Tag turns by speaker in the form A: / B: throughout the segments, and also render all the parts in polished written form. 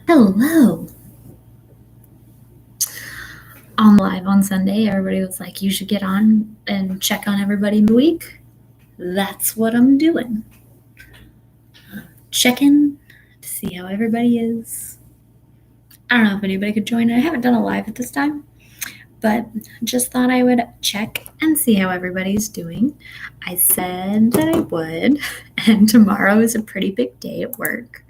A: Hello. On live on Sunday, everybody was like, you should get on and check on everybody in the week. That's what I'm doing. Checking to see how everybody is. I don't know if anybody could join. I haven't done a live at this time, but just thought I would check and see how everybody's doing. I said that I would, and tomorrow is a pretty big day at work.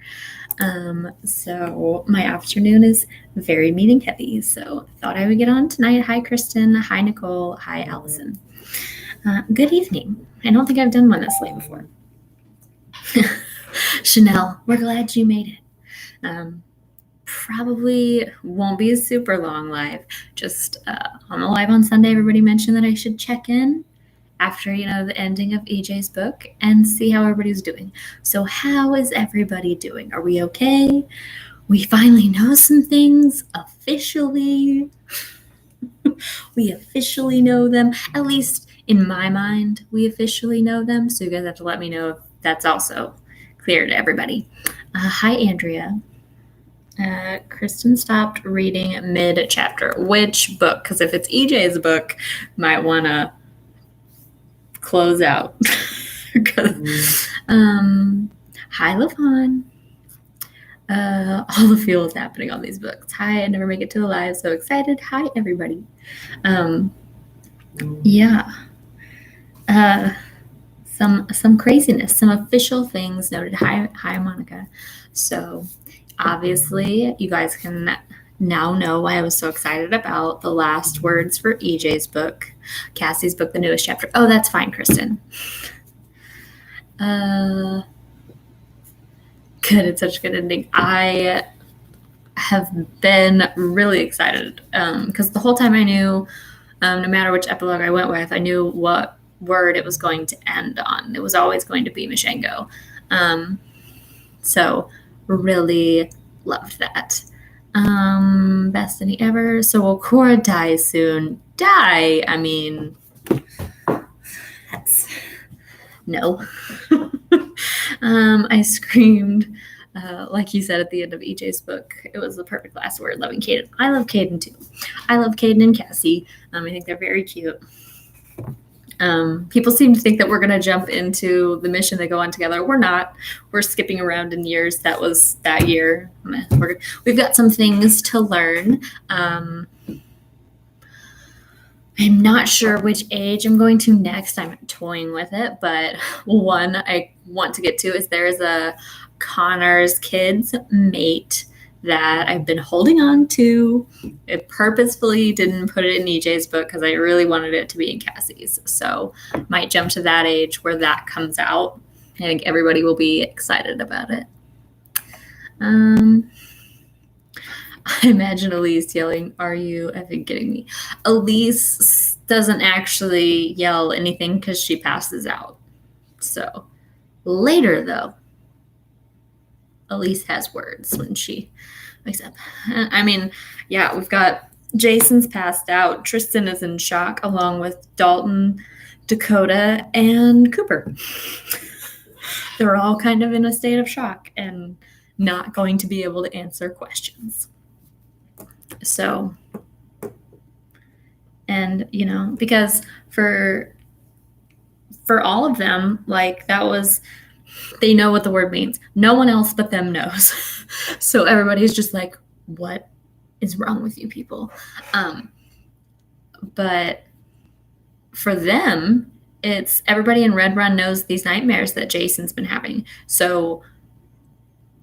A: So my afternoon is very meeting heavy. So I thought I would get on tonight. Hi, Kristen. Hi, Nicole. Hi, Allison. Good evening. I don't think I've done one this late before. Chanel, we're glad you made it. Probably won't be a super long live. Just on the live on Sunday, everybody mentioned that I should check in after the ending of EJ's book and see how everybody's doing. So how is everybody doing? Are we okay? We finally know some things officially. We officially know them. At least in my mind, we officially know them. So you guys have to let me know if that's also clear to everybody. Hi, Andrea. Kristen stopped reading mid-chapter. Which book? Because if it's EJ's book, might want to close out. Hi, LaVon. All the feel is happening on these books. Hi, I never make it to the live. So excited. Hi, everybody. Yeah. Some craziness, some official things noted. Hi, Monica. So obviously, you guys can now know why I was so excited about the last words for EJ's book, Cassie's book, the newest chapter. Oh, that's fine, Kristen. Good. It's such a good ending. I have been really excited because the whole time I knew, no matter which epilogue I went with, I knew what word it was going to end on. It was always going to be Mishengo. So really loved that. Best any ever. So will Cora die soon? Die? I mean, that's no. I screamed, like you said at the end of EJ's book. It was the perfect last word, loving Caden. I love Caden too. I love Caden and Cassie. I think they're very cute. People seem to think that we're going to jump into the mission they go on together. We're not. We're skipping around in years. That was that year. We've got some things to learn. I'm not sure which age I'm going to next. I'm toying with it, but one I want to get to is there's a Connor's kids mate that I've been holding on to. I purposefully didn't put it in EJ's book because I really wanted it to be in Cassie's. So might jump to that age where that comes out. I think everybody will be excited about it. I imagine Elise yelling, "Are you effing kidding me?" Elise doesn't actually yell anything because she passes out. So later, though, Elise has words when she wakes up. I mean, yeah, we've got Jason's passed out. Tristan is in shock, along with Dalton, Dakota, and Cooper. They're all kind of in a state of shock and not going to be able to answer questions. So, and because for all of them, like that was, they know what the word means. No one else but them knows. So everybody's just like, what is wrong with you people? But for them, it's everybody in Red Run knows these nightmares that Jason's been having. So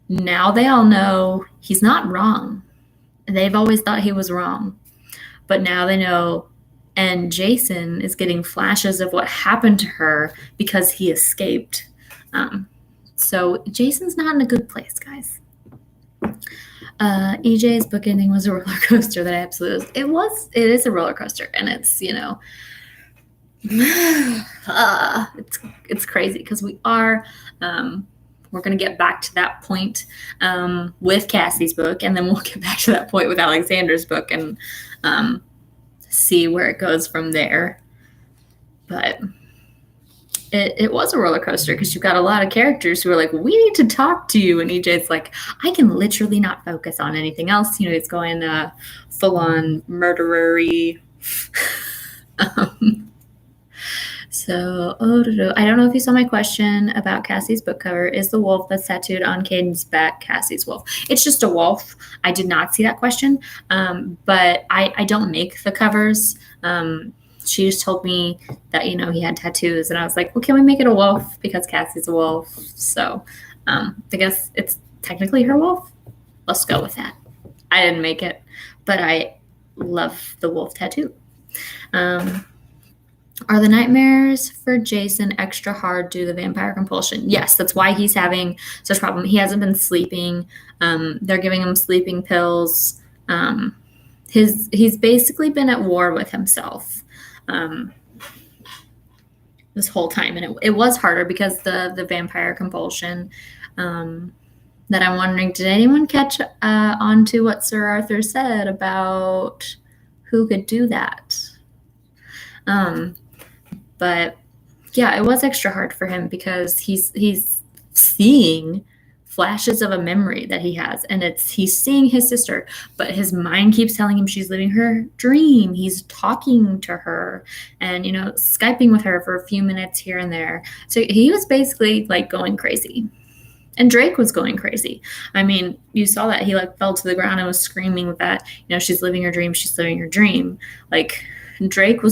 A: now they all know he's not wrong. They've always thought he was wrong, but now they know. And Jason is getting flashes of what happened to her because he escaped. So Jason's not in a good place, guys. EJ's book ending was a roller coaster that I absolutely was. It is a roller coaster, and it's it's crazy because we are. We're going to get back to that point with Cassie's book, and then we'll get back to that point with Alexander's book and see where it goes from there. But it was a roller coaster because you've got a lot of characters who are like, we need to talk to you. And EJ's like, I can literally not focus on anything else. He's going full on murderer-y. So, I don't know if you saw my question about Cassie's book cover. Is the wolf that's tattooed on Caden's back Cassie's wolf? It's just a wolf. I did not see that question, but I don't make the covers. She just told me that, he had tattoos, and I was like, well, can we make it a wolf because Cassie's a wolf? So I guess it's technically her wolf. Let's go with that. I didn't make it, but I love the wolf tattoo. Are the nightmares for Jason extra hard due to the vampire compulsion? Yes, that's why he's having such a problem. He hasn't been sleeping. They're giving him sleeping pills. He's basically been at war with himself this whole time, and it was harder because the vampire compulsion. That I'm wondering, did anyone catch on to what Sir Arthur said about who could do that? But yeah, it was extra hard for him because he's seeing flashes of a memory that he has, and he's seeing his sister, but his mind keeps telling him she's living her dream. He's talking to her and Skyping with her for a few minutes here and there. So he was basically like going crazy. And Drake was going crazy. I mean, you saw that he fell to the ground and was screaming that, she's living her dream. She's living her dream. Like, Drake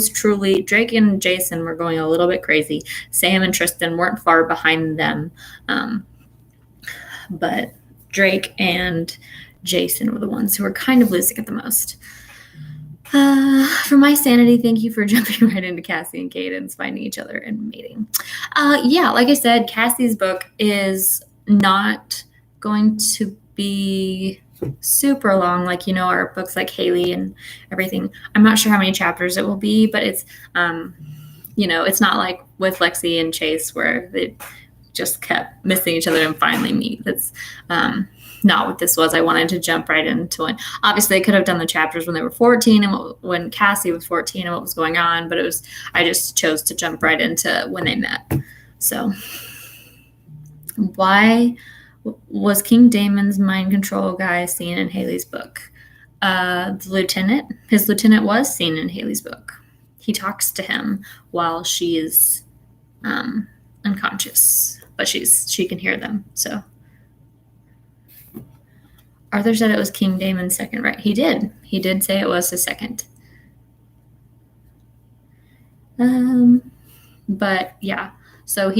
A: and Jason were going a little bit crazy. Sam and Tristan weren't far behind them. But Drake and Jason were the ones who were kind of losing it the most. For my sanity, thank you for jumping right into Cassie and Caden's finding each other and mating. Yeah, like I said, Cassie's book is not going to be super long, like our books like Haley and everything. I'm not sure how many chapters it will be, but it's it's not like with Lexi and Chase where they just kept missing each other and finally meet. That's not what this was. I wanted to jump right into it. Obviously, I could have done the chapters when they were 14 and when Cassie was 14 and what was going on, but I just chose to jump right into when they met. So why was King Damon's mind control guy seen in Haley's book? His lieutenant was seen in Haley's book. He talks to him while she is unconscious, but she can hear them. So Arthur said it was King Damon's second, right? He did say it was his second. But yeah, so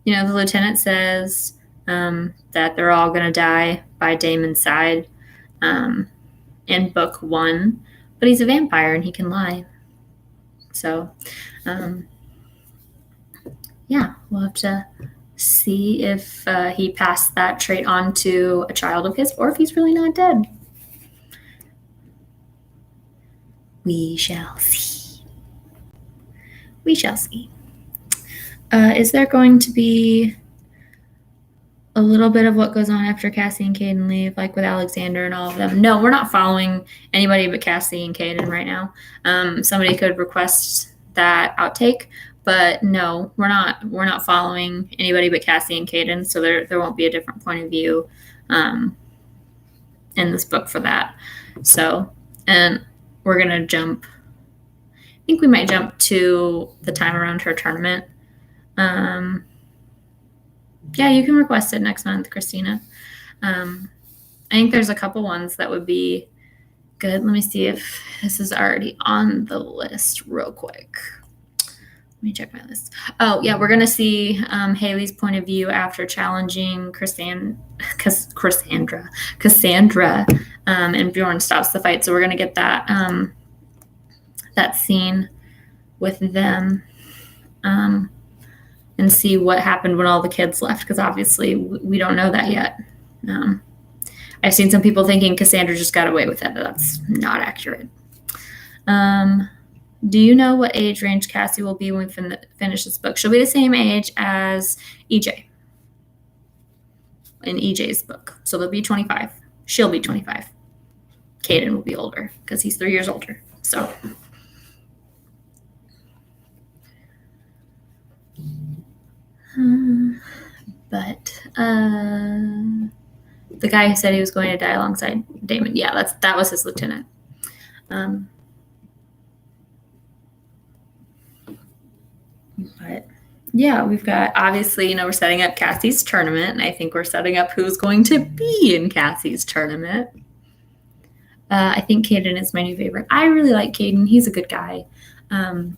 A: the lieutenant says that they're all going to die by Damon's side in book 1, but he's a vampire and he can lie. So, yeah, we'll have to see if he passed that trait on to a child of his or if he's really not dead. We shall see. We shall see. Is there going to be a little bit of what goes on after Cassie and Caden leave, like with Alexander and all of them? No, we're not following anybody but Cassie and Caden right now. Somebody could request that outtake, but no, we're not following anybody but Cassie and Caden, so there won't be a different point of view in this book for that. So, and we're gonna jump. I think we might jump to the time around her tournament. Yeah, you can request it next month, Christina. I think there's a couple ones that would be good. Let me see if this is already on the list real quick. Let me check my list. Oh, yeah, we're going to see Haley's point of view after challenging Cassandra, and Bjorn stops the fight. So we're going to get that scene with them. And see what happened when all the kids left, because obviously we don't know that yet. I've seen some people thinking Cassandra just got away with it, but that's not accurate. Do you know what age range Cassie will be when we finish this book? She'll be the same age as EJ in EJ's book. So they'll be 25. She'll be 25. Caden will be older because he's 3 years older. So But the guy who said he was going to die alongside Damon, yeah, that was his lieutenant. But yeah, we've got, obviously, we're setting up Cassie's tournament, and I think we're setting up who's going to be in Cassie's tournament. I think Caden is my new favorite. I really like Caden. He's a good guy. And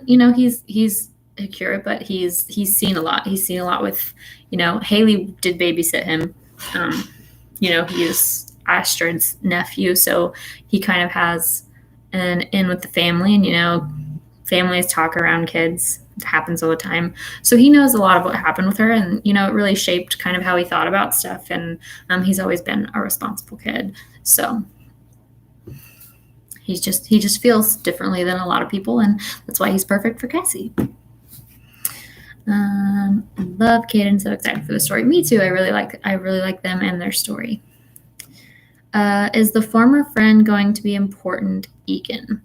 A: he's accurate, but he's seen a lot. He's seen a lot with, Haley did babysit him. He is Astrid's nephew, so he kind of has an in with the family, and families talk around kids. It happens all the time. So he knows a lot of what happened with her, and it really shaped kind of how he thought about stuff. And he's always been a responsible kid. So he just feels differently than a lot of people, and that's why he's perfect for Cassie. I love Caden. So excited for the story. Me too. I really like them and their story. Is the former friend going to be important, Egan?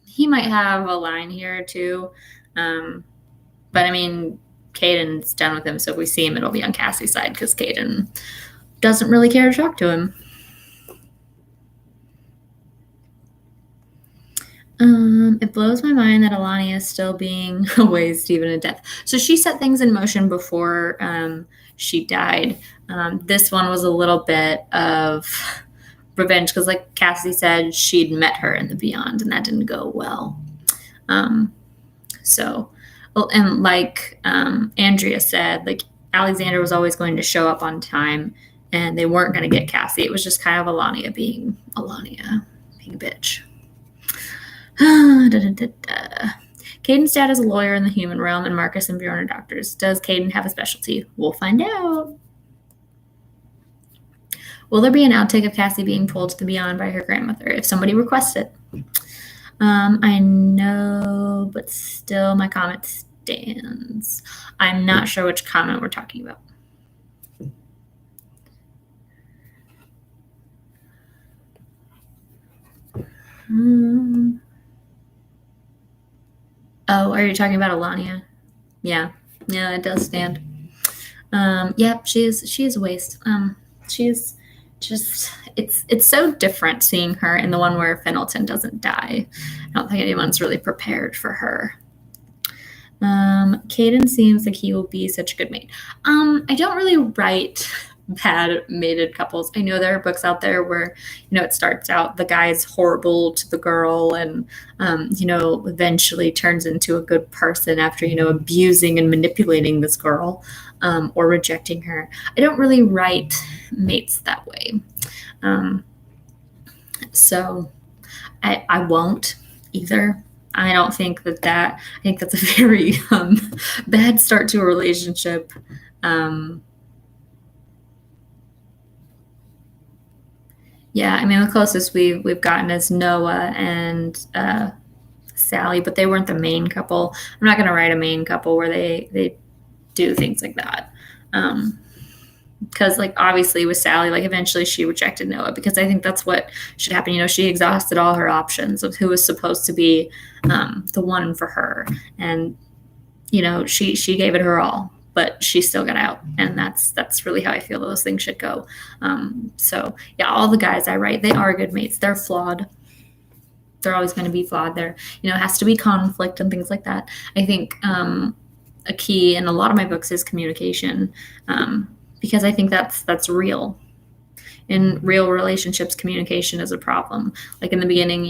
A: He might have a line here or two. But I mean, Caden's done with him, so if we see him, it'll be on Cassie's side because Caden doesn't really care to talk to him. It blows my mind that Alania is still being away, Stephen, to death. So she set things in motion before she died. This one was a little bit of revenge because, like Cassie said, she'd met her in the Beyond, and that didn't go well. And like Andrea said, like Alexander was always going to show up on time, and they weren't going to get Cassie. It was just kind of Alania being a bitch. Caden's dad is a lawyer in the human realm, and Marcus and Bjorn are doctors. Does Caden have a specialty? We'll find out. Will there be an outtake of Cassie being pulled to the Beyond by her grandmother if somebody requests it? I know, but still my comment stands. I'm not sure which comment we're talking about. Oh, are you talking about Alania? Yeah, it does stand. Yep, she is a waste. She's just, it's so different seeing her in the one where Fenelton doesn't die. I don't think anyone's really prepared for her. Caden seems like he will be such a good mate. I don't really write bad mated couples. I know there are books out there where, it starts out the guy's horrible to the girl and, eventually turns into a good person after, abusing and manipulating this girl, or rejecting her. I don't really write mates that way. So I won't either. I don't think I think that's a very bad start to a relationship. Yeah, I mean, the closest we've gotten is Noah and Sally, but they weren't the main couple. I'm not going to write a main couple where they do things like that. Because, like, obviously with Sally, like, eventually she rejected Noah because I think that's what should happen. She exhausted all her options of who was supposed to be the one for her. And, she gave it her all, but she still got out. And that's really how I feel those things should go. So, yeah, all the guys I write, they are good mates. They're flawed. They're always going to be flawed. There, has to be conflict and things like that. I think a key in a lot of my books is communication. Because I think that's real. In real relationships, communication is a problem. Like in the beginning,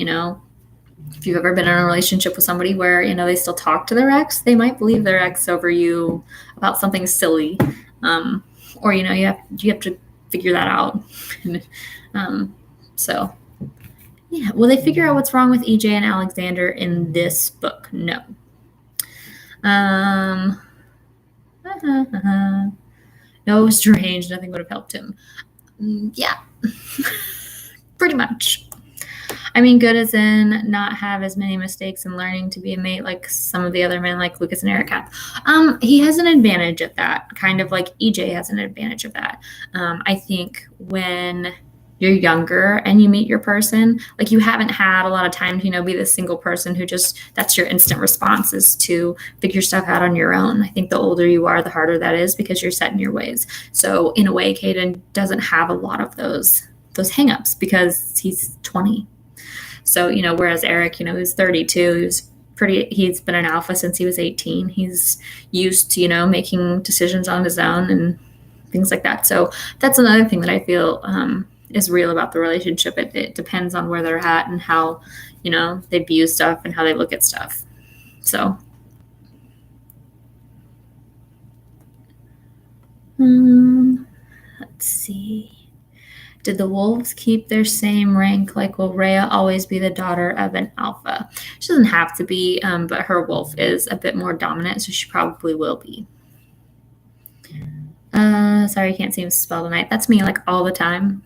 A: if you've ever been in a relationship with somebody where, they still talk to their ex, they might believe their ex over you about something silly. Or, you have to figure that out. So, yeah. Will they figure out what's wrong with EJ and Alexander in this book? No. No, it was deranged. Nothing would have helped him. Yeah, pretty much. I mean, good as in not have as many mistakes and learning to be a mate like some of the other men like Lucas and Eric have. He has an advantage at that, kind of like EJ has an advantage of that. I think when you're younger and you meet your person, like you haven't had a lot of time to, be this single person who just, that's your instant response is to figure stuff out on your own. I think the older you are, the harder that is because you're set in your ways. So in a way, Caden doesn't have a lot of those hangups because he's 20. So, whereas Eric, he's 32, he's been an alpha since he was 18. He's used to, making decisions on his own and things like that. So that's another thing that I feel is real about the relationship. It depends on where they're at and how, they view stuff and how they look at stuff. So. Let's see. Did the wolves keep their same rank? Like, will Rhea always be the daughter of an alpha? She doesn't have to be, but her wolf is a bit more dominant, so she probably will be. Sorry, I can't seem to spell tonight. That's me, like, all the time.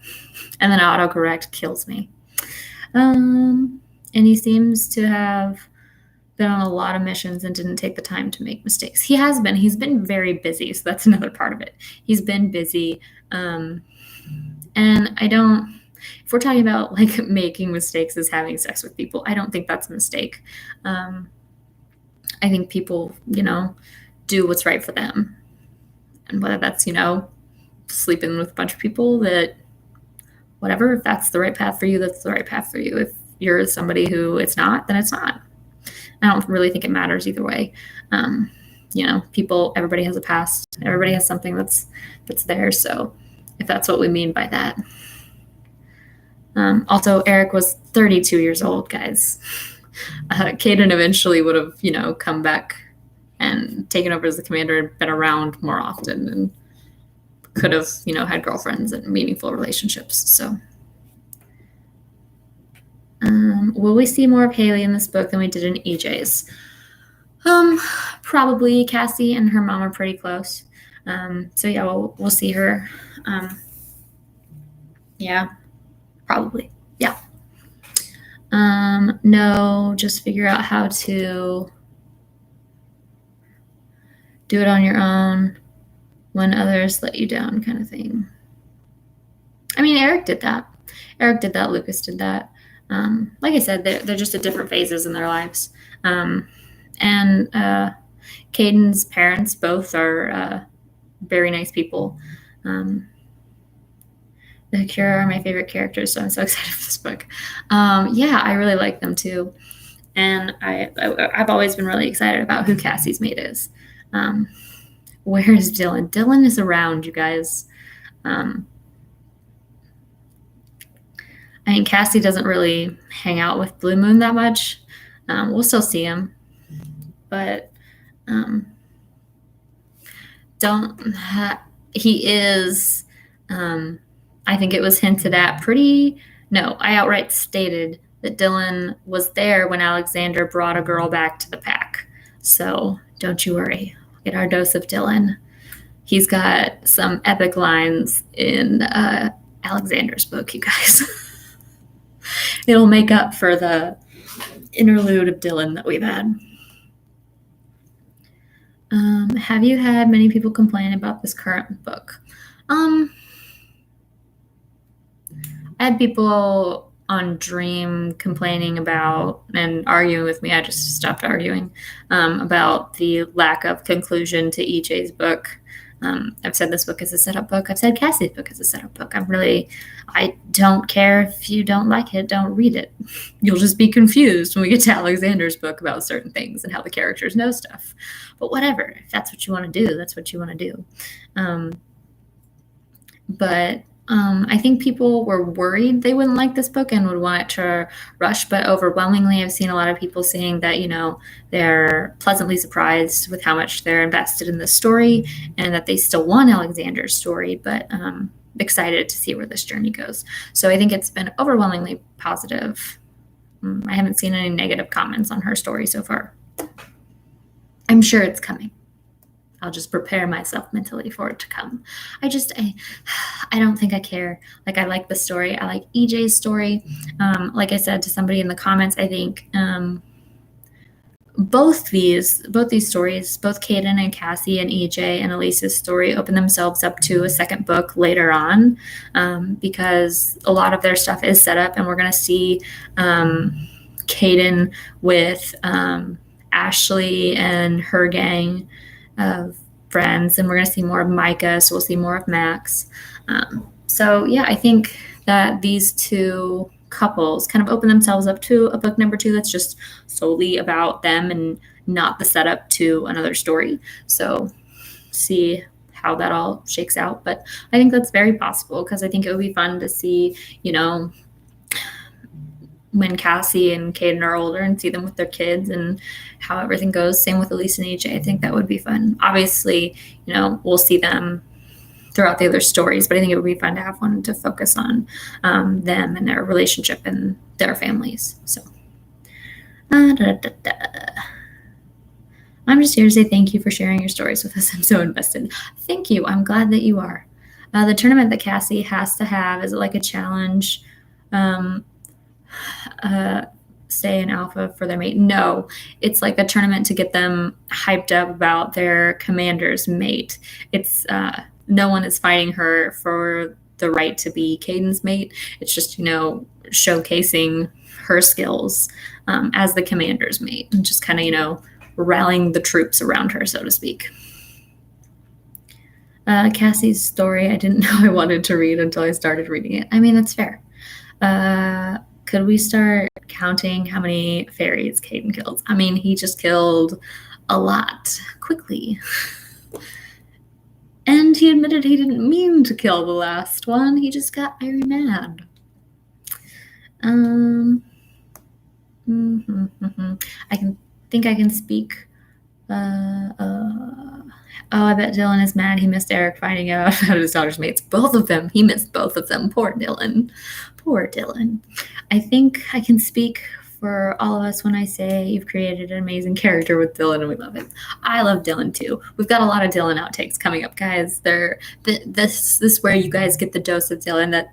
A: And then autocorrect kills me. And he seems to have been on a lot of missions and didn't take the time to make mistakes. He has been. He's been very busy, so that's another part of it. He's been busy. And if we're talking about like making mistakes as having sex with people, I don't think that's a mistake. I think people, do what's right for them. And whether that's, sleeping with a bunch of people, that whatever, if that's the right path for you, that's the right path for you. If you're somebody who it's not, then it's not. I don't really think it matters either way. Everybody has a past. Everybody has something that's there. So if that's what we mean by that. Also, Eric was 32 years old, guys. Caden eventually would have, come back and taken over as the commander and been around more often and could have, had girlfriends and meaningful relationships. So, will we see more of Haley in this book than we did in EJ's? Probably. Cassie and her mom are pretty close. So yeah, we'll see her. Yeah, probably. Yeah. No, just figure out how to do it on your own when others let you down, kind of thing. I mean, Eric did that. Lucas did that. Like I said, they're just at different phases in their lives. And Caden's parents both are very nice people. The Cure are my favorite characters, so I'm so excited for this book. Yeah, I really like them too. And I've always been really excited about who Cassie's mate is. Where is Dylan? Dylan is around, you guys. I mean, Cassie doesn't really hang out with Blue Moon that much. We'll still see him. But he is, I think it was hinted at I outright stated that Dylan was there when Alexander brought a girl back to the pack. So don't you worry. We'll get our dose of Dylan. He's got some epic lines in Alexander's book, you guys. It'll make up for the interlude of Dylan that we've had. Have you had many people complain about this current book? I had people on Dream complaining about and arguing with me. I just stopped arguing about the lack of conclusion to EJ's book. I've said this book is a setup book. I've said Cassie's book is a setup book. I don't care if you don't like it, don't read it. You'll just be confused when we get to Alexander's book about certain things and how the characters know stuff. But whatever, if that's what you want to do, that's what you want to do. But I think people were worried they wouldn't like this book and would want it to rush, but overwhelmingly I've seen a lot of people saying that, they're pleasantly surprised with how much they're invested in the story and that they still want Alexander's story, but excited to see where this journey goes. So I think it's been overwhelmingly positive. I haven't seen any negative comments on her story so far. I'm sure it's coming. I'll just prepare myself mentally for it to come. I don't think I care. Like, I like the story. I like EJ's story. Like I said to somebody in the comments, I think both these stories, both Caden and Cassie and EJ and Elise's story, open themselves up to a second book later on, because a lot of their stuff is set up, and we're going to see Caden with Ashley and her gang of friends, and we're going to see more of Micah, so we'll see more of Max. So yeah, I think that these two couples kind of open themselves up to a book number 2 that's just solely about them and not the setup to another story. So see how that all shakes out. But I think that's very possible, because I think it would be fun to see, when Cassie and Caden are older and see them with their kids and how everything goes. Same with Elise and EJ. I think that would be fun. Obviously, we'll see them throughout the other stories, but I think it would be fun to have one to focus on them and their relationship and their families. So I'm just here to say thank you for sharing your stories with us. I'm so invested. Thank you. I'm glad that you are. The tournament that Cassie has to have, is it like a challenge, say an alpha for their mate? No, it's like a tournament to get them hyped up about their commander's mate. It's no one is fighting her for the right to be Caden's mate. It's just, showcasing her skills as the commander's mate, and just kind of, rallying the troops around her, so to speak. Cassie's story, I didn't know I wanted to read until I started reading it. I mean, that's fair. Could we start counting how many fairies Caden killed? I mean, he just killed a lot quickly. And he admitted he didn't mean to kill the last one. He just got very mad. I think I can speak. I bet Dylan is mad he missed Eric finding out about his daughter's mates. Both of them. He missed both of them. Poor Dylan. Poor Dylan. I think I can speak for all of us when I say you've created an amazing character with Dylan, and we love him. I love Dylan too. We've got a lot of Dylan outtakes coming up, guys. This is where you guys get the dose of Dylan that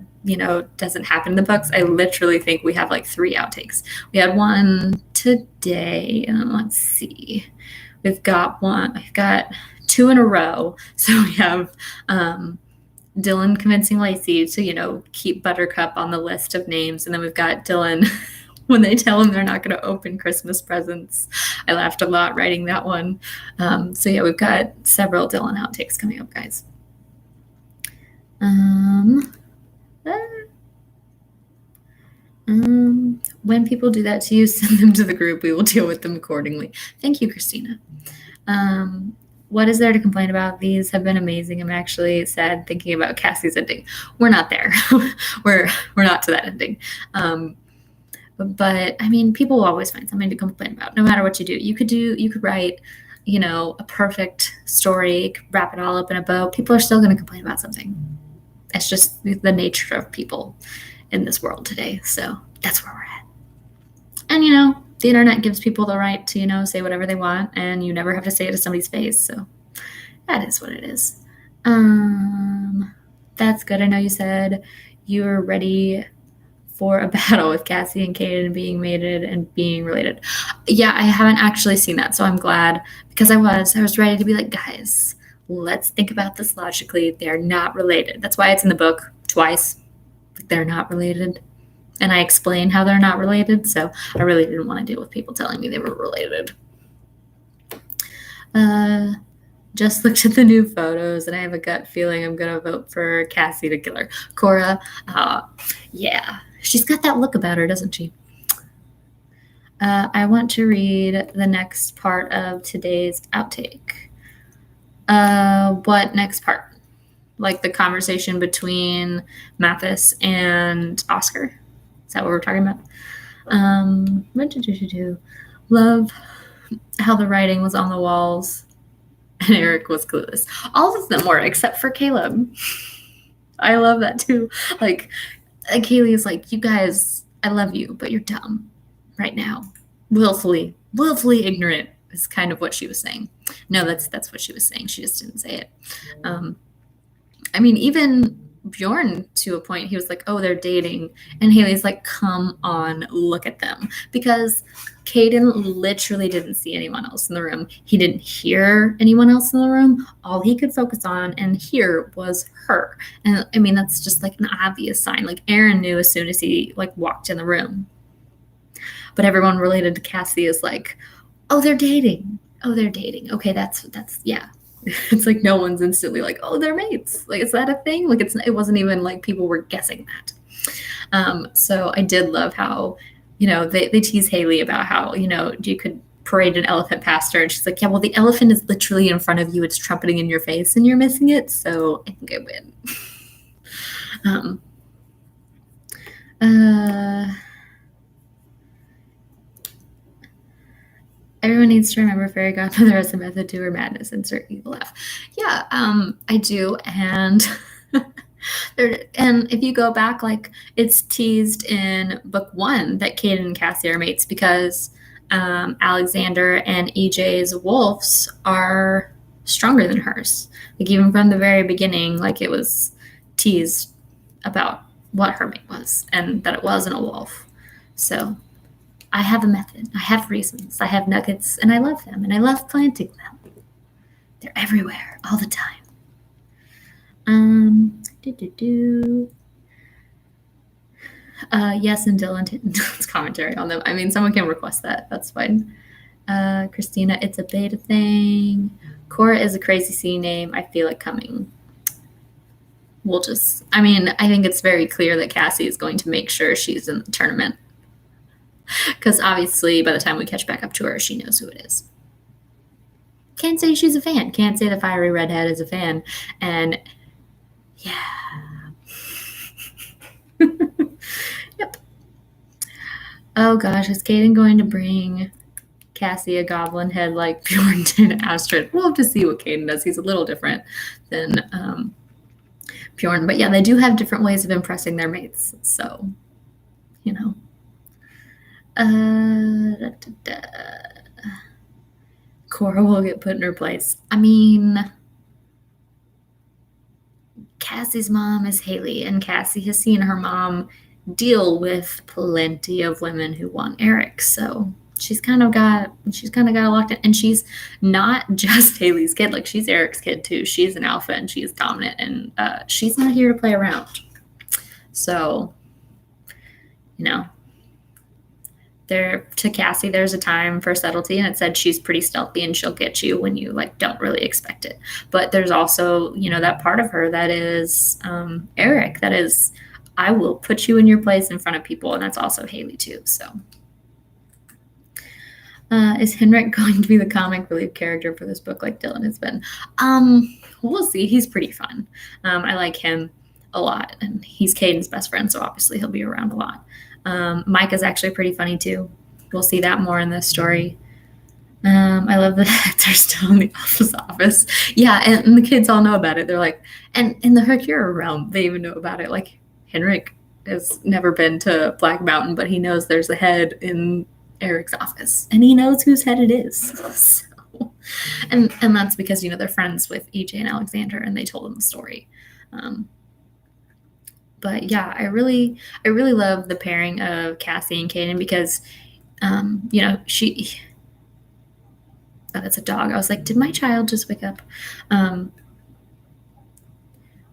A: doesn't happen in the books. I literally think we have like 3 outtakes. We had one today, and let's see. We've got 2 in a row. So we have Dylan convincing Lacey to, keep Buttercup on the list of names. And then we've got Dylan when they tell him they're not going to open Christmas presents. I laughed a lot writing that one. So yeah, we've got several Dylan outtakes coming up, guys. When people do that to you, send them to the group. We will deal with them accordingly. Thank you, Christina. What is there to complain about? These have been amazing. I'm actually sad thinking about Cassie's ending. We're not there. we're not to that ending. But I mean, people will always find something to complain about, no matter what you do. You could write, a perfect story, wrap it all up in a bow. People are still going to complain about something. That's just the nature of people in this world today. So that's where we're at. And, the internet gives people the right to, say whatever they want, and you never have to say it to somebody's face. So that is what it is. That's good. I know you said you were ready for a battle with Cassie and Caden being mated and being related. Yeah, I haven't actually seen that, so I'm glad, because I was ready to be like, guys, let's think about this logically. They're not related. That's why it's in the book twice. They're not related. And I explain how they're not related, so I really didn't want to deal with people telling me they were related. Just looked at the new photos, and I have a gut feeling I'm going to vote for Cassie to kill her. Cora, yeah. She's got that look about her, doesn't she? I want to read the next part of today's outtake. What next part? Like the conversation between Mathis and Oscar? Is that what we're talking about? What did you do? Love how the writing was on the walls and Eric was clueless. All of them were, except for Caleb. I love that too. Like, Kaylee is like, you guys, I love you, but you're dumb right now. Willfully ignorant is kind of what she was saying. No, that's what she was saying. She just didn't say it. I mean, even Bjorn to a point. He was like, oh, they're dating. And Haley's like, come on, look at them. Because Caden literally didn't see anyone else in the room. He didn't hear anyone else in the room. All he could focus on and hear was her. And I mean, that's just like an obvious sign. Like Aaron knew as soon as he like walked in the room. But everyone related to Cassie is like, oh, they're dating. Oh, they're dating. Okay, that's yeah. It's like no one's instantly like, oh, they're mates. Like, is that a thing? Like, it wasn't even like people were guessing that. So I did love how, they tease Haley about how, you could parade an elephant past her. And she's like, yeah, well, the elephant is literally in front of you. It's trumpeting in your face and you're missing it. So I think I win. Everyone needs to remember Fairy Godmother has a method to her madness. Insert evil laugh. Yeah, I do, and and if you go back, like it's teased in book 1 that Caden and Cassie are mates because Alexander and EJ's wolves are stronger than hers. Like even from the very beginning, like it was teased about what her mate was and that it wasn't a wolf. So I have a method. I have reasons. I have nuggets, and I love them, and I love planting them. They're everywhere, all the time. Yes, and Dylan's commentary on them. I mean, someone can request that. That's fine. Christina, it's a beta thing. Cora is a crazy C name. I feel it coming. I think it's very clear that Cassie is going to make sure she's in the tournament. Because obviously, by the time we catch back up to her, she knows who it is. Can't say she's a fan. Can't say the fiery redhead is a fan. And yeah. Yep. Oh gosh, is Caden going to bring Cassie a goblin head like Bjorn did Astrid? We'll have to see what Caden does. He's a little different than Bjorn. But yeah, they do have different ways of impressing their mates. So, Cora will get put in her place. I mean, Cassie's mom is Haley, and Cassie has seen her mom deal with plenty of women who want Eric. So she's kind of got locked in, and she's not just Haley's kid. Like she's Eric's kid too. She's an alpha and she's dominant, and she's not here to play around. So, to Cassie, there's a time for subtlety, and it said she's pretty stealthy and she'll get you when you like don't really expect it. But there's also, that part of her that is Eric, that is, I will put you in your place in front of people, and that's also Haley too. So, is Henrik going to be the comic relief character for this book like Dylan has been? We'll see. He's pretty fun. I like him a lot, and he's Caden's best friend, so obviously he'll be around a lot. Mike is actually pretty funny too. We'll see that more in this story. I love that they're still in the office. Yeah, and the kids all know about it. They're like, and in the Hercura realm, they even know about it. Like Henrik has never been to Black Mountain, but he knows there's a head in Eric's office, and he knows whose head it is. So, and that's because they're friends with EJ and Alexander, and they told him the story. But yeah, I really love the pairing of Cassie and Caden because, she. Oh, that's a dog. I was like, did my child just wake up?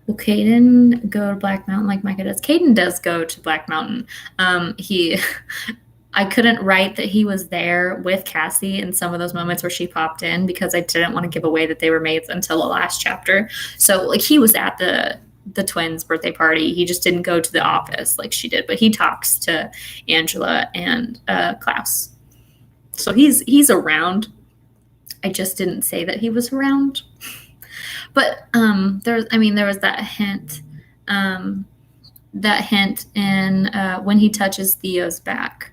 A: Will Caden go to Black Mountain like Micah does? Caden does go to Black Mountain. I couldn't write that he was there with Cassie in some of those moments where she popped in because I didn't want to give away that they were mates until the last chapter. So like he was at the twins' birthday party. He just didn't go to the office like she did, but he talks to Angela and Klaus. So he's around. I just didn't say that he was around. But there was that hint in when he touches Theo's back.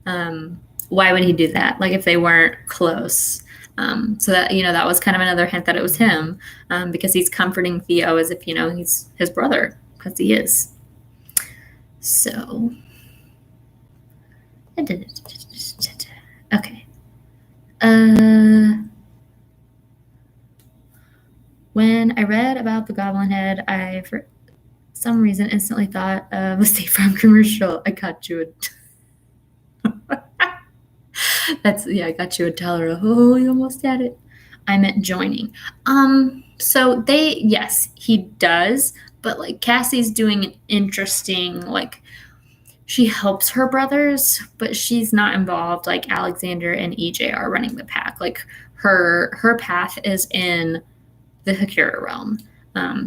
A: Why would he do that? Like if they weren't close. So that, that was kind of another hint that it was him, because he's comforting Theo as if, he's his brother, because he is. So, okay. When I read about the Goblin Head, some reason instantly thought of a State Farm commercial. I got you I got you a teller. Oh, you almost had it. I meant joining. So yes, he does, but like Cassie's doing an interesting, like, she helps her brothers, but she's not involved like Alexander and EJ are running the pack. Like her path is in the Hakura realm.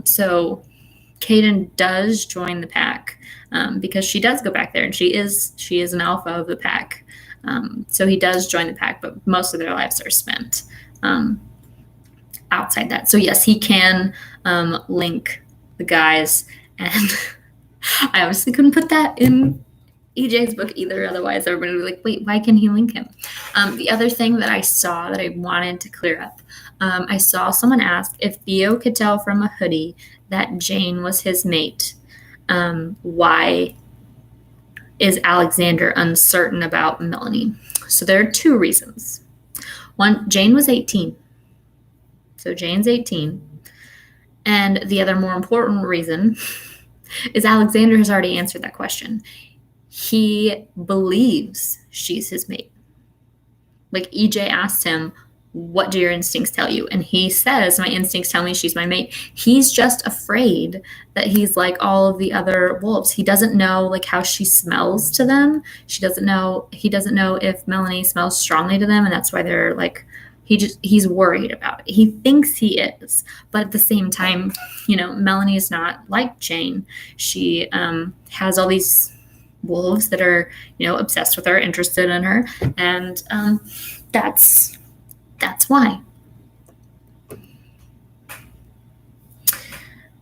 A: So Kaden does join the pack because she does go back there, and she is an alpha of the pack. So he does join the pack, but most of their lives are spent outside that. So yes, he can link the guys, and I obviously couldn't put that in EJ's book either. Otherwise, everybody would be like, wait, why can he link him? The other thing that I saw that I wanted to clear up, I saw someone ask if Theo could tell from a hoodie that Jane was his mate. Why is Alexander uncertain about Melanie? So there are two reasons. One, Jane was 18. So Jane's 18. And the other more important reason is Alexander has already answered that question. He believes she's his mate. Like EJ asked him, what do your instincts tell you? And he says, my instincts tell me she's my mate. He's just afraid that he's like all of the other wolves. He doesn't know like how she smells to them. He doesn't know if Melanie smells strongly to them. And that's why they're like, he's worried about it. He thinks he is, but at the same time, Melanie is not like Jane. She has all these wolves that are, obsessed with her, interested in her. And that's why.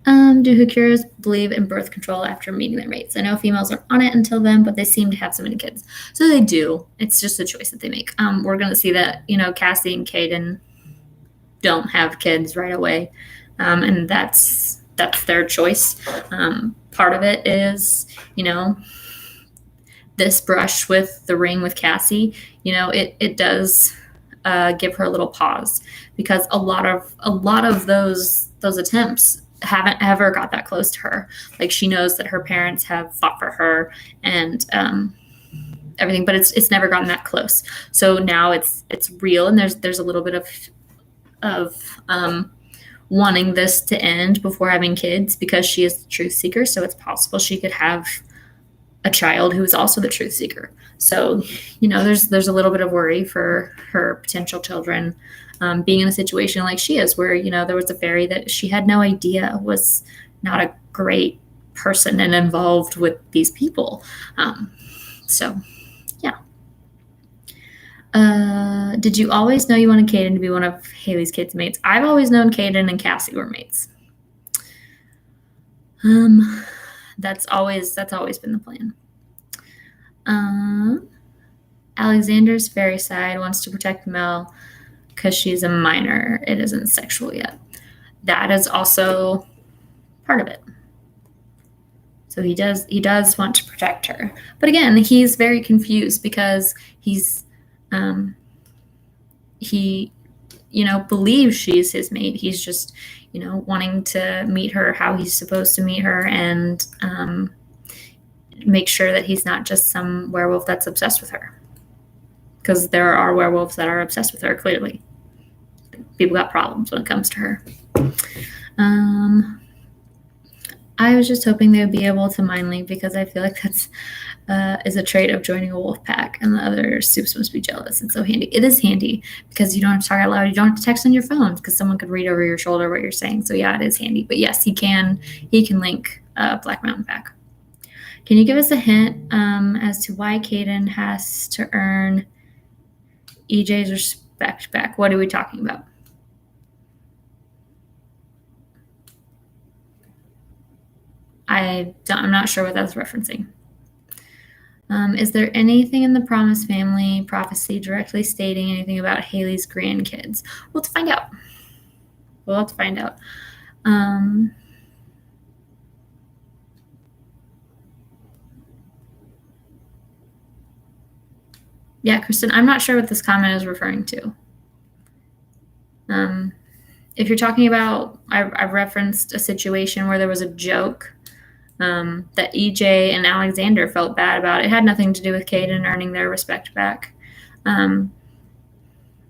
A: Do Hakuras believe in birth control after meeting their mates? I know females are on it until then, but they seem to have so many kids. So they do. It's just a choice that they make. We're going to see that, Cassie and Kaden don't have kids right away. And that's their choice. Part of it is, this brush with the ring with Cassie, it does give her a little pause, because a lot of those attempts haven't ever got that close to her. Like, she knows that her parents have fought for her and everything, but it's never gotten that close. So now it's real, and there's a little bit of wanting this to end before having kids, because she is the truth seeker. So it's possible she could have a child who is also the truth seeker. So, there's a little bit of worry for her potential children being in a situation like she is, where, there was a fairy that she had no idea was not a great person and involved with these people. So, yeah. Did you always know you wanted Kaden to be one of Haley's kids' mates? I've always known Kaden and Cassie were mates. That's always been the plan. Alexander's fairy side wants to protect Mel because she's a minor. It isn't sexual yet. That is also part of it. So he does want to protect her. But again, he's very confused because he believes she's his mate. He's just, wanting to meet her how he's supposed to meet her, and make sure that he's not just some werewolf that's obsessed with her. Because there are werewolves that are obsessed with her, clearly. People got problems when it comes to her. I was just hoping they would be able to mind link, because I feel like that's is a trait of joining a wolf pack, and the other soups must be jealous. It's so handy. It is handy because you don't have to talk out loud. You don't have to text on your phone because someone could read over your shoulder what you're saying. So yeah, it is handy. But yes, he can link Black Mountain pack. Can you give us a hint as to why Kaden has to earn EJ's respect back? What are we talking about? I'm not sure what that's referencing. Is there anything in the Promise family prophecy directly stating anything about Haley's grandkids? We'll have to find out. Yeah, Kristen, I'm not sure what this comment is referring to. If you're talking about, I've referenced a situation where there was a joke that EJ and Alexander felt bad about. It had nothing to do with Caden earning their respect back.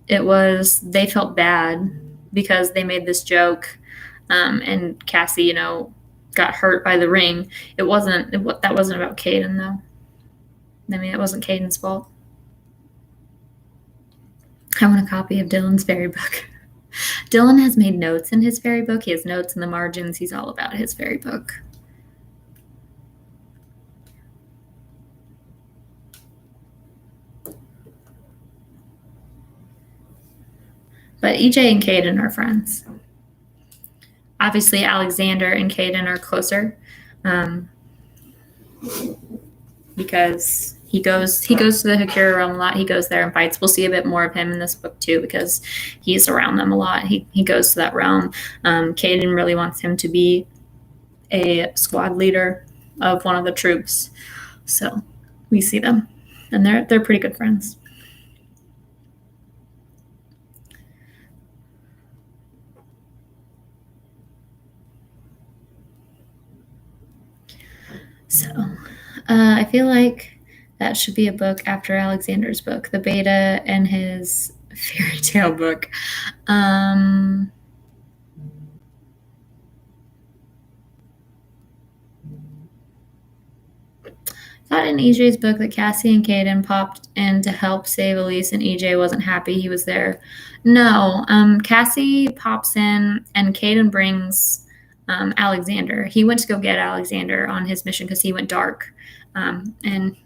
A: It was, they felt bad because they made this joke, and Cassie, got hurt by the ring. That wasn't about Caden, though. I mean, it wasn't Caden's fault. I want a copy of Dylan's fairy book. Dylan has made notes in his fairy book. He has notes in the margins. He's all about his fairy book. But EJ and Caden are friends. Obviously, Alexander and Caden are closer, because he goes to the Hakura realm a lot. He goes there and fights. We'll see a bit more of him in this book too, because he's around them a lot. He goes to that realm. Caden really wants him to be a squad leader of one of the troops. So we see them, and they're pretty good friends. So I feel like that should be a book after Alexander's book, the beta and his fairy tale book. Thought in EJ's book that Cassie and Caden popped in to help save Elise, and EJ wasn't happy he was there. No, Cassie pops in, and Caden brings Alexander. He went to go get Alexander on his mission because he went dark, and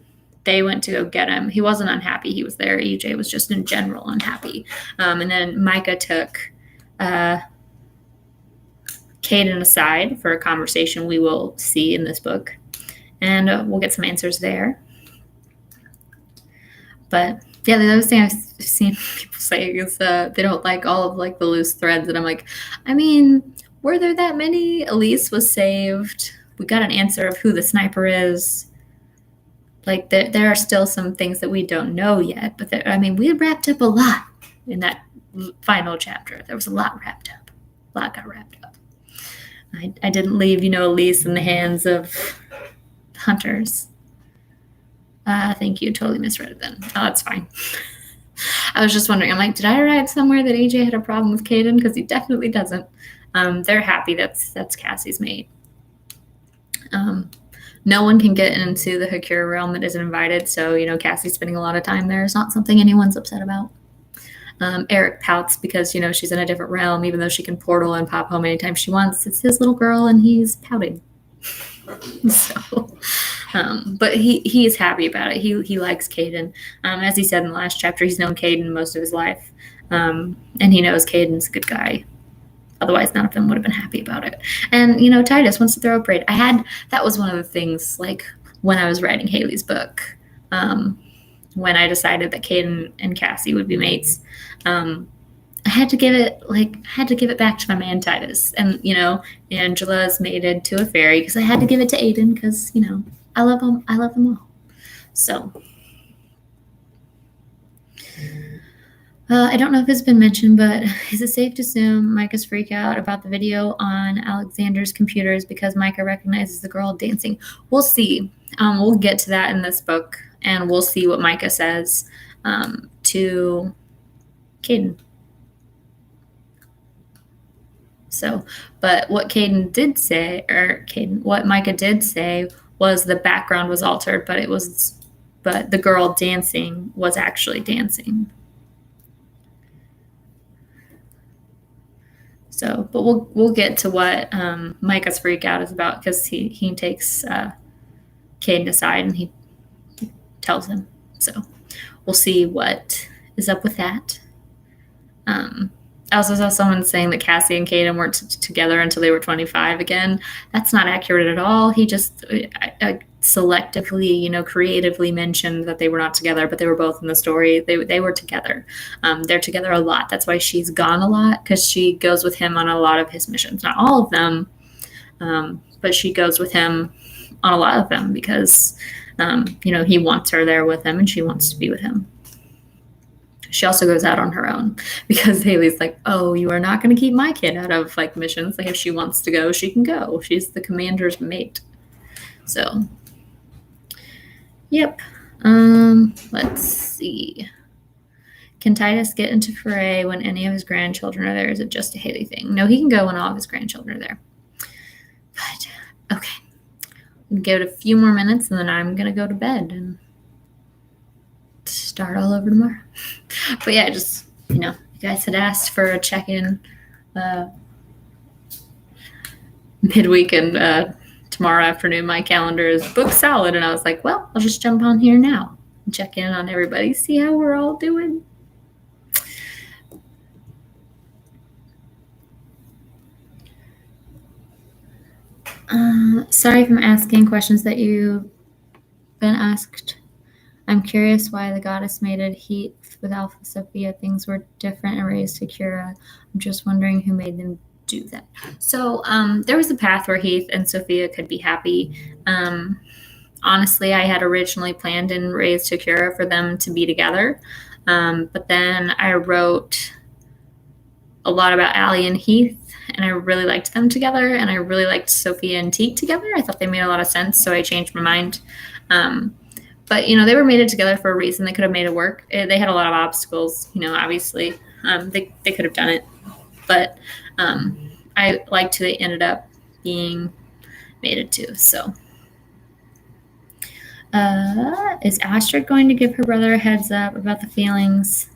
A: they went to go get him. He wasn't unhappy he was there. EJ was just in general unhappy. And then Micah took Caden aside for a conversation we will see in this book, and we'll get some answers there. But yeah, the other thing I've seen people say is they don't like all of the loose threads, and I'm like, I mean, were there that many? Elise was saved. We got an answer of who the sniper is. There are still some things that we don't know yet, but we wrapped up a lot in that final chapter. There was a lot wrapped up. A lot got wrapped up. I didn't leave, Elise in the hands of hunters. Thank you. Totally misread it then. Oh, that's fine. I was just wondering. I'm like, did I write somewhere that AJ had a problem with Caden? Because he definitely doesn't. They're happy that's Cassie's mate. No one can get into the Hakura realm that isn't invited, so, Cassie's spending a lot of time there. It's not something anyone's upset about. Eric pouts because, she's in a different realm, even though she can portal and pop home anytime she wants. It's his little girl, and he's pouting. But he is happy about it. He likes Caden. As he said in the last chapter, he's known Caden most of his life, and he knows Caden's a good guy. Otherwise, none of them would have been happy about it. And, Titus wants to throw a braid. That was one of the things, when I was writing Haley's book, when I decided that Caden and Cassie would be mates, I had to give it back to my man Titus. And, Angela's mated to a fairy because I had to give it to Aiden because, I love them. I love them all. So I don't know if it's been mentioned, but is it safe to assume Micah's freak out about the video on Alexander's computers because Micah recognizes the girl dancing? We'll see. We'll get to that in this book, and we'll see what Micah says to Caden. So, but what Caden did say, what Micah did say was the background was altered, but the girl dancing was actually dancing. So, but we'll get to what Micah's freak out is about, because he takes Caden aside and he tells him. So we'll see what is up with that. I also saw someone saying that Cassie and Caden weren't together until they were 25 again. That's not accurate at all. He just selectively, creatively mentioned that they were not together, but they were both in the story. They were together. They're together a lot. That's why she's gone a lot, because she goes with him on a lot of his missions. Not all of them, but she goes with him on a lot of them because, he wants her there with him and she wants to be with him. She also goes out on her own because Haley's like, oh, you are not going to keep my kid out of missions. If she wants to go, she can go. She's the commander's mate. So, yep. Let's see. Can Titus get into Foray when any of his grandchildren are there? Is it just a Haley thing? No, he can go when all of his grandchildren are there. But, okay. Give it a few more minutes, and then I'm going to go to bed and start all over tomorrow. But yeah, just, you guys had asked for a check-in midweek, and tomorrow afternoon my calendar is booked solid, and I was like, well, I'll just jump on here now and check in on everybody, see how we're all doing. Sorry if I'm asking questions that you've been asked. I'm curious why the goddess mated Heath with Alpha Sophia. Things were different and raised to Kira. I'm just wondering who made them do that. So there was a path where Heath and Sophia could be happy. Honestly, I had originally planned in Raised to Kira for them to be together. But then I wrote a lot about Allie and Heath, and I really liked them together, and I really liked Sophia and Teak together. I thought they made a lot of sense, so I changed my mind. But, they were mated together for a reason. They could have made it work. They had a lot of obstacles, obviously. They could have done it. But I liked who they ended up being mated to. So, is Astrid going to give her brother a heads up about the feelings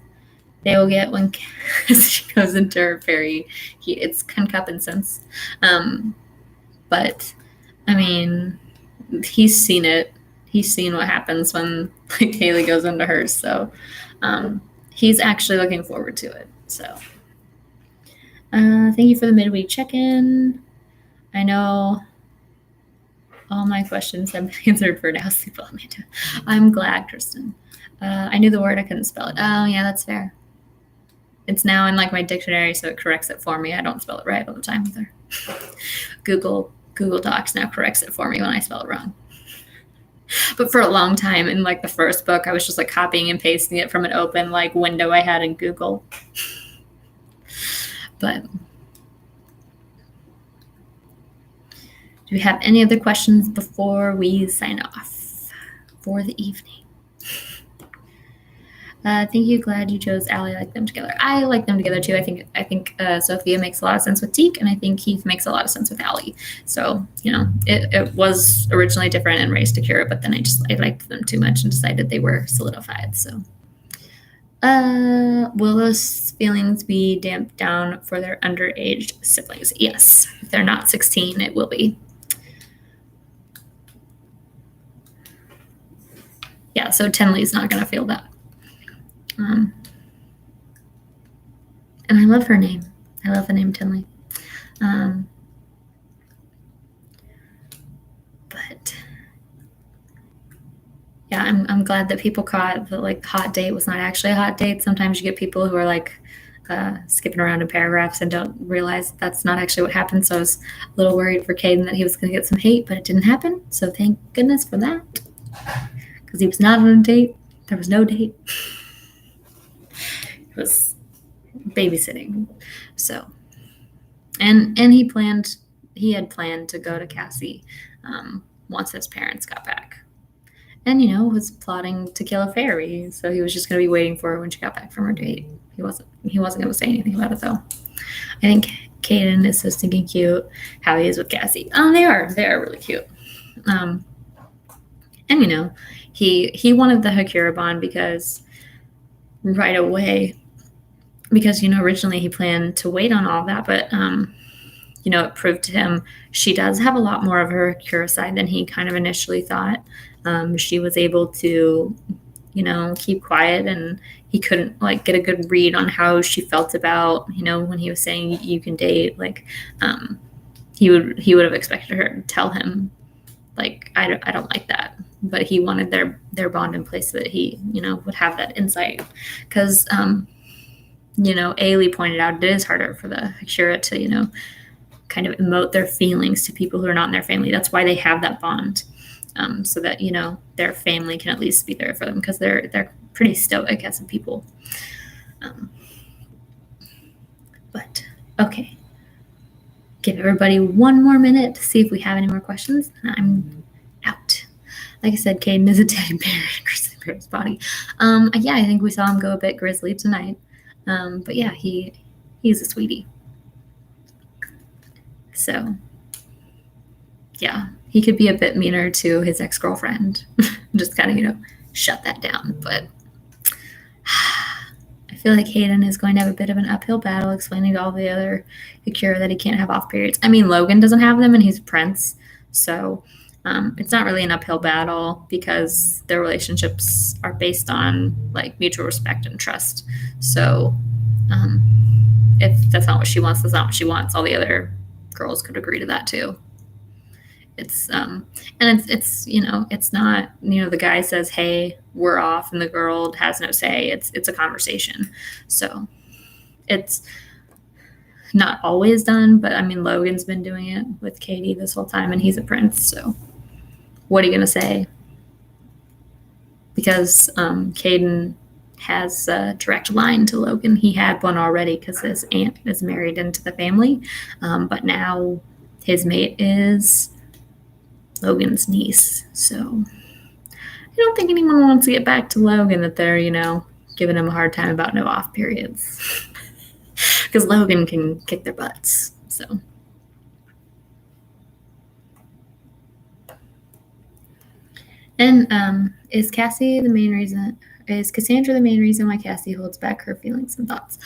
A: they will get when she goes into her fairy? It's concupiscence. But, I mean, he's seen it. He's seen what happens when Haley goes into hers. So he's actually looking forward to it. So thank you for the midweek check-in. I know all my questions have been answered for now. Sleep well, Amanda. I'm glad, Kristen. I knew the word, I couldn't spell it. Oh, yeah, that's fair. It's now in my dictionary, so it corrects it for me. I don't spell it right all the time either. Google Docs now corrects it for me when I spell it wrong. But for a long time in the first book, I was just copying and pasting it from an open window I had in Google. But do we have any other questions before we sign off for the evening? Thank you. Glad you chose Allie. I like them together. I like them together too. I think Sophia makes a lot of sense with Teak, and I think Heath makes a lot of sense with Allie. So it was originally different and Raised to Kira, but then I liked them too much and decided they were solidified. So will those feelings be damped down for their underage siblings? Yes, if they're not 16, it will be. Yeah, so Tenley's not going to feel that. And I love her name. I love the name Tenley. But yeah, I'm glad that people caught that hot date was not actually a hot date. Sometimes you get people who are skipping around in paragraphs and don't realize that's not actually what happened. So I was a little worried for Caden that he was going to get some hate, but it didn't happen. So thank goodness for that, because he was not on a date. There was no date. It was babysitting. So, and he had planned to go to Cassie once his parents got back, and was plotting to kill a fairy. So he was just going to be waiting for her when she got back from her date. He wasn't going to say anything about it though. I think Caden is so stinking cute. How he is with Cassie. Oh, they are really cute. And he wanted the Hakira bond because right away. Because, originally he planned to wait on all that, but, it proved to him she does have a lot more of her Kira side than he kind of initially thought. She was able to, keep quiet, and he couldn't, get a good read on how she felt about, when he was saying you can date, he would have expected her to tell him, I don't like that. But he wanted their bond in place so that he, would have that insight. Because, Ailey pointed out it is harder for the Hakira to, kind of emote their feelings to people who are not in their family. That's why they have that bond, so that, their family can at least be there for them, because they're pretty stoic as a people. But, okay. Give everybody one more minute to see if we have any more questions, and I'm out. Like I said, Caden is a teddy bear in Grizzly Bear's body. Yeah, I think we saw him go a bit grizzly tonight. But yeah, he's a sweetie. So yeah, he could be a bit meaner to his ex-girlfriend. Just kind of, shut that down. But I feel like Hayden is going to have a bit of an uphill battle explaining to all the other Akira that he can't have off periods. I mean, Logan doesn't have them and he's a prince. So it's not really an uphill battle because their relationships are based on like mutual respect and trust. So if that's not what she wants, that's not what she wants. All the other girls could agree to that too. It's and it's it's not the guy says, hey, we're off, and the girl has no say. It's a conversation. So it's not always done, but I mean, Logan's been doing it with Katie this whole time, and he's a prince. So what are you gonna say? Because Caden has a direct line to Logan. He had one already because his aunt is married into the family, but now his mate is Logan's niece. So I don't think anyone wants to get back to Logan that they're, giving him a hard time about no off periods. Because Logan can kick their butts. So. And is Cassandra the main reason why Cassie holds back her feelings and thoughts?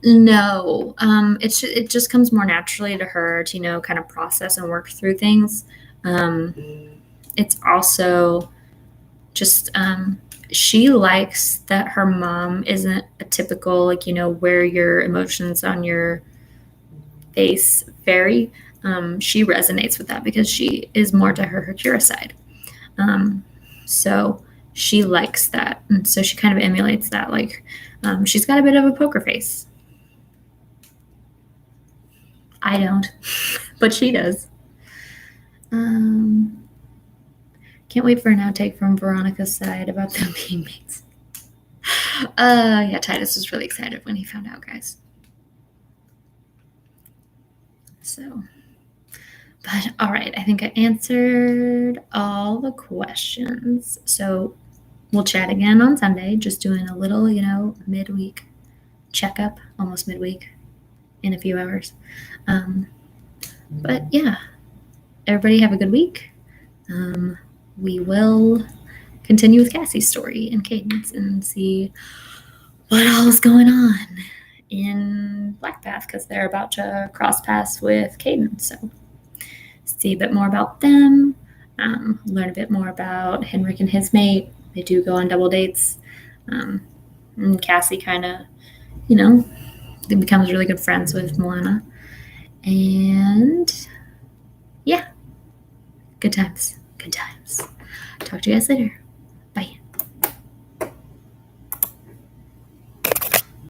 A: No, it just comes more naturally to her to, kind of process and work through things. It's also just she likes that her mom isn't a typical where your emotions on your face vary. She resonates with that because she is more to her Akira side. So she likes that, and so she kind of emulates that. Like she's got a bit of a poker face. I don't, but she does. Can't wait for an outtake from Veronica's side about them being mates. Yeah, Titus was really excited when he found out, guys. So, but all right, I think I answered all the questions. So we'll chat again on Sunday, just doing a little, midweek checkup, almost midweek in a few hours. But yeah, everybody have a good week. We will continue with Cassie's story and Cadence and see what all is going on in Blackpath because they're about to cross paths with Cadence. So see a bit more about them, learn a bit more about Henrik and his mate. They do go on double dates. And Cassie kind of, becomes really good friends with Milana. And yeah, good times. Talk to you guys later.